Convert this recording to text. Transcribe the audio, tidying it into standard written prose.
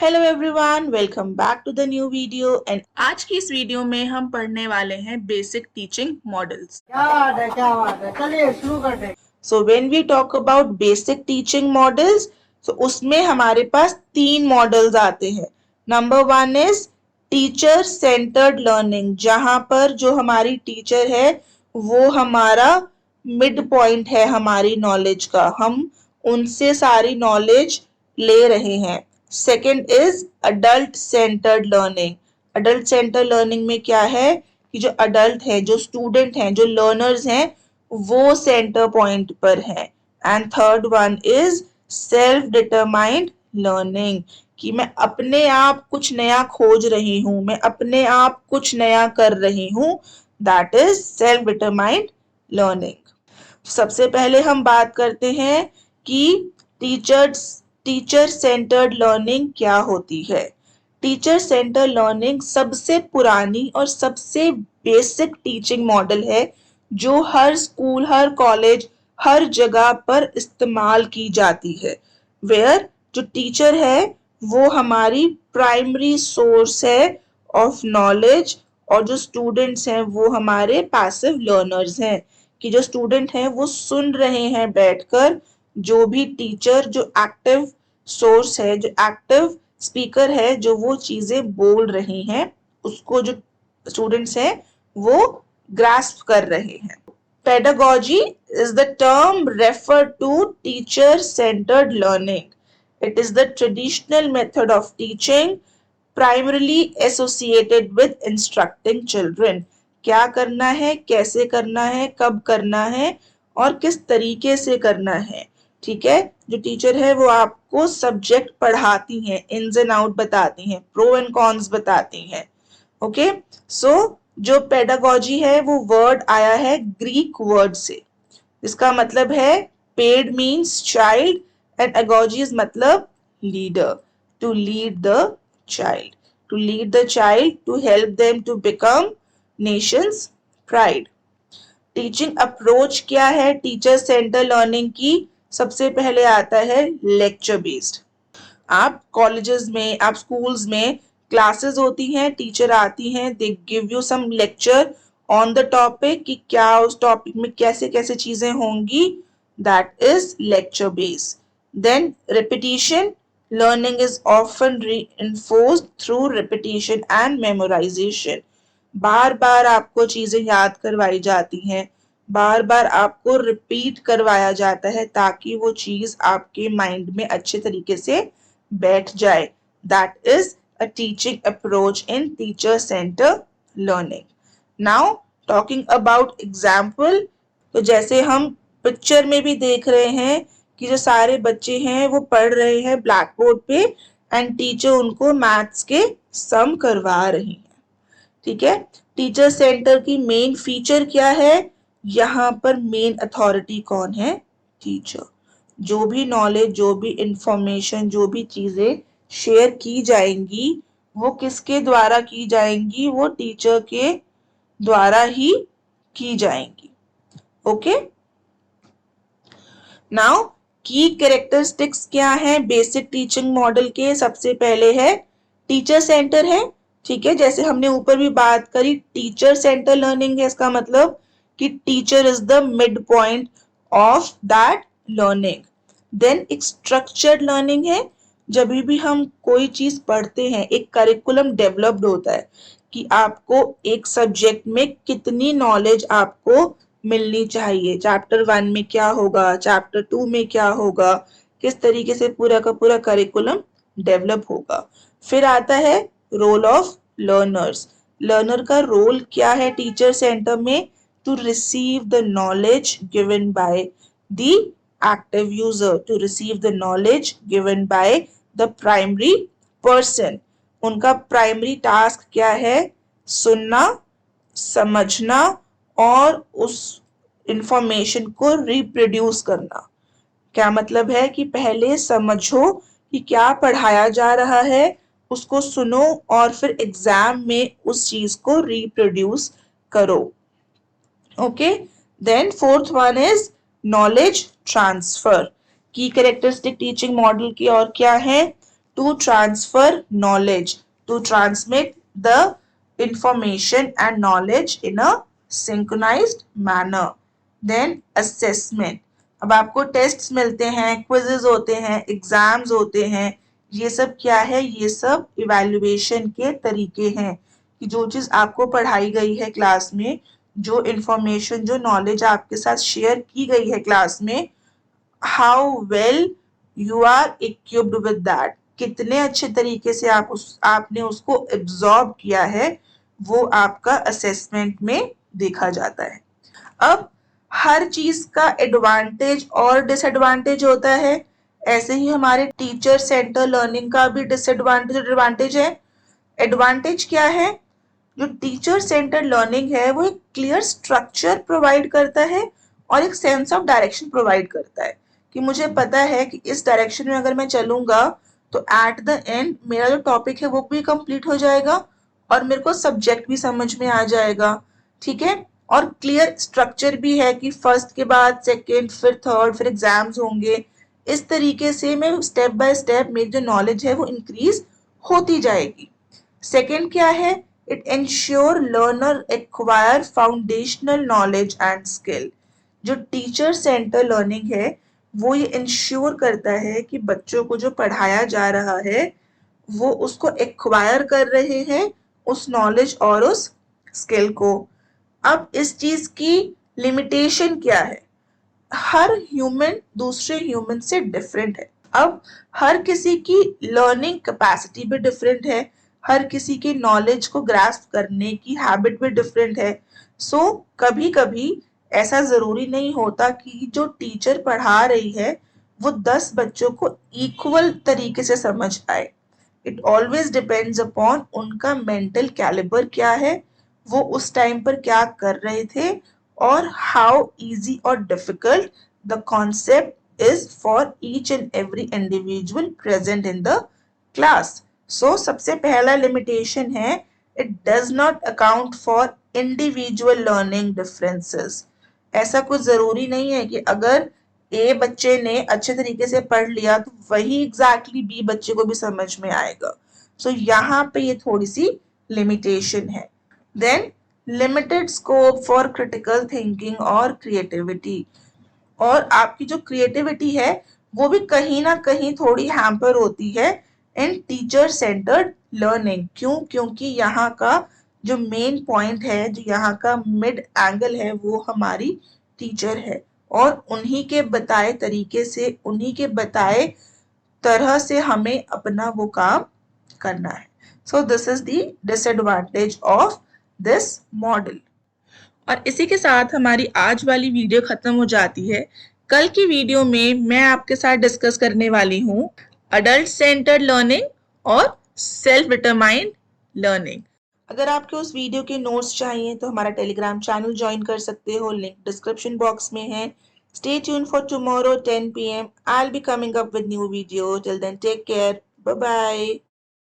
Hello everyone, welcome back to the new video. And आज की इस वीडियो में हम पढ़ने वाले हैं बेसिक टीचिंग मॉडल्स। क्या बात है, चलिए शुरू करते हैं। So when we talk about basic teaching models, तो उसमें हमारे पास तीन मॉडल्स आते हैं। Number one is teacher centred learning, जहां पर जो हमारी टीचर है वो हमारा मिड पॉइंट है हमारी नॉलेज का, हम उनसे सारी नॉलेज ले रहे हैं। Second is adult centred learning. Adult centred learning में क्या है कि जो अडल्ट है, जो स्टूडेंट हैं, जो लर्नर्स हैं, वो सेंटर पॉइंट पर है। And third one is self determined learning, कि मैं अपने आप कुछ नया खोज रही हूं, मैं अपने आप कुछ नया कर रही हूं। That is self determined learning. सबसे पहले हम बात करते हैं कि टीचर सेंटर्ड लर्निंग क्या होती है। टीचर सेंटर लर्निंग सबसे पुरानी और सबसे बेसिक टीचिंग मॉडल है जो हर स्कूल, हर कॉलेज, हर जगह पर इस्तेमाल की जाती है। वेयर जो टीचर है वो हमारी प्राइमरी सोर्स है ऑफ नॉलेज, और जो स्टूडेंट्स हैं वो हमारे पैसिव लर्नर्स हैं, कि जो स्टूडेंट हैं वो सुन रहे हैं बैठकर, जो भी टीचर, जो एक्टिव सोर्स है, जो एक्टिव स्पीकर है, जो वो चीजें बोल रही हैं, उसको जो स्टूडेंट्स हैं वो ग्रास्प कर रहे हैं। Pedagogy is the term referred to teacher-centered learning. It is the traditional method of teaching primarily associated with instructing children. क्या करना है, कैसे करना है, कब करना है और किस तरीके से करना है। ठीक है, जो टीचर है वो आपको सब्जेक्ट पढ़ाती हैं, इन्स एंड आउट बताती हैं, प्रो एंड कॉन्स बताती हैं। ओके, सो जो पेडागोजी है वो वर्ड आया है ग्रीक वर्ड से। इसका मतलब है ped means child and agogies मतलब leader, to lead the child, to lead the child, to help them to become nation's pride. Teaching approach क्या है टीचर सेंटर लर्निंग की? सबसे पहले आता है लेक्चर बेस्ड। आप कॉलेजेस में, आप स्कूल्स में क्लासेस होती हैं, टीचर आती हैं, they give you some lecture on the topic, कि क्या उस टॉपिक में कैसे कैसे चीजें होंगी। That is lecture based. Then repetition learning is often reinforced through repetition and memorization. बार बार आपको चीजें याद करवाई जाती हैं, बार बार आपको रिपीट करवाया जाता है ताकि वो चीज आपके माइंड में अच्छे तरीके से बैठ जाए। That is a teaching approach in teacher centre learning. Now talking about example, तो जैसे हम पिक्चर में भी देख रहे हैं कि जो सारे बच्चे हैं वो पढ़ रहे हैं ब्लैक बोर्ड पे, एंड टीचर उनको मैथ्स के सम करवा रही है। ठीक है, टीचर सेंटर की मेन फीचर क्या है? यहाँ पर मेन अथॉरिटी कौन है? टीचर। जो भी नॉलेज, जो भी इंफॉर्मेशन, जो भी चीजें शेयर की जाएंगी वो किसके द्वारा की जाएंगी? वो टीचर के द्वारा ही की जाएंगी। ओके, नाउ की कैरेक्टरिस्टिक्स क्या है बेसिक टीचिंग मॉडल के? सबसे पहले है टीचर सेंटर है। ठीक है, जैसे हमने ऊपर भी बात करी, टीचर सेंटर लर्निंग है, इसका मतलब कि teacher is the mid point of that learning. Then एक स्ट्रक्चर्ड लर्निंग है, जब भी हम कोई चीज पढ़ते हैं एक करिकुलम डेवलप्ड होता है कि आपको एक सब्जेक्ट में कितनी नॉलेज आपको मिलनी चाहिए। चैप्टर 1 में क्या होगा, चैप्टर 2 में क्या होगा, किस तरीके से पूरा का पूरा करिकुलम डेवलप होगा। फिर आता है रोल ऑफ लर्नर्स। लर्नर का रोल क्या है टीचर सेंटर में? To receive the knowledge given by the active user, to receive the knowledge given by the primary person. उनका प्राइमरी टास्क क्या है? सुनना, समझना और उस इंफॉर्मेशन को रिप्रोड्यूस करना। क्या मतलब है कि पहले समझो कि क्या पढ़ाया जा रहा है, उसको सुनो और फिर एग्जाम में उस चीज को रिप्रोड्यूस करो। Okay, then fourth one is knowledge transfer. की कैरेक्टरिस्टिक टीचिंग मॉडल की और क्या है? to transfer knowledge, to transmit the information and knowledge in a synchronized manner. Then assessment. अब आपको टेस्ट्स मिलते हैं, क्विजेज होते हैं, एग्जाम्स होते हैं, ये सब क्या है? ये सब इवैल्यूएशन के तरीके हैं कि जो चीज आपको पढ़ाई गई है क्लास में, जो इंफॉर्मेशन, जो नॉलेज आपके साथ शेयर की गई है क्लास में, how well you are equipped with that, कितने अच्छे तरीके से आपने उसको एब्जॉर्ब किया है, वो आपका असेसमेंट में देखा जाता है। अब हर चीज का एडवांटेज और डिसएडवांटेज होता है, ऐसे ही हमारे टीचर सेंटर लर्निंग का भी डिसएडवांटेज एडवांटेज है। एडवांटेज क्या है? जो टीचर सेंटर लर्निंग है वो एक क्लियर स्ट्रक्चर प्रोवाइड करता है और एक सेंस ऑफ डायरेक्शन प्रोवाइड करता है कि मुझे पता है कि इस डायरेक्शन में अगर मैं चलूंगा तो एट द एंड मेरा जो टॉपिक है वो भी कंप्लीट हो जाएगा और मेरे को सब्जेक्ट भी समझ में आ जाएगा। ठीक है, और क्लियर स्ट्रक्चर भी है कि फर्स्ट के बाद सेकेंड, फिर थर्ड, फिर एग्जाम्स होंगे। इस तरीके से मैं स्टेप बाय स्टेप मेरी जो नॉलेज है वो इंक्रीज होती जाएगी। सेकेंड क्या है? It ensure learner acquire foundational knowledge and skill. जो टीचर सेंटर लर्निंग है वो ये इंश्योर करता है कि बच्चों को जो पढ़ाया जा रहा है वो उसको एक्वायर कर रहे हैं, उस नॉलेज और उस स्किल को। अब इस चीज की लिमिटेशन क्या है? हर ह्यूमन दूसरे ह्यूमन से डिफरेंट है। अब हर किसी की लर्निंग कैपेसिटी भी डिफरेंट है, हर किसी की नॉलेज को ग्रास्प करने की हैबिट भी डिफरेंट है। सो कभी कभी ऐसा जरूरी नहीं होता कि जो टीचर पढ़ा रही है वो 10 बच्चों को इक्वल तरीके से समझ आए। इट ऑलवेज डिपेंड्स अपॉन उनका मेंटल कैलिबर क्या है, वो उस टाइम पर क्या कर रहे थे, और हाउ इजी और difficult the concept is for each and every individual present in the class. So सबसे पहला लिमिटेशन है, it does not account for individual learning differences. ऐसा कुछ जरूरी नहीं है कि अगर ए बच्चे ने अच्छे तरीके से पढ़ लिया तो वही एग्जैक्टली बी बच्चे को भी समझ में आएगा। सो यहाँ पे ये थोड़ी सी लिमिटेशन है। Then limited scope for critical thinking और क्रिएटिविटी। और आपकी जो क्रिएटिविटी है वो भी कहीं ना कहीं थोड़ी हैम्पर होती है इन टीचर सेंटर्ड लर्निंग। क्यों? क्योंकि यहाँ का जो मेन पॉइंट है, जो यहाँ का मिड एंगल है, वो हमारी टीचर है और उन्हीं के बताए तरीके से, उन्हीं के बताए तरह से हमें अपना वो काम करना है। So this is the disadvantage of this model. और इसी के साथ हमारी आज वाली वीडियो खत्म हो जाती है। कल की वीडियो में मैं आपके साथ डिस्कस करने वाली हूँ अडल्ट सेंटर्ड लर्निंग और सेल्फ डिटरमाइंड लर्निंग। अगर आपके उस वीडियो के नोट्स चाहिए तो हमारा टेलीग्राम चैनल ज्वाइन कर सकते हो, लिंक डिस्क्रिप्शन बॉक्स में है। Stay tuned for tomorrow 10 p.m. I'll be coming up with new video. Till then, take care. Bye bye.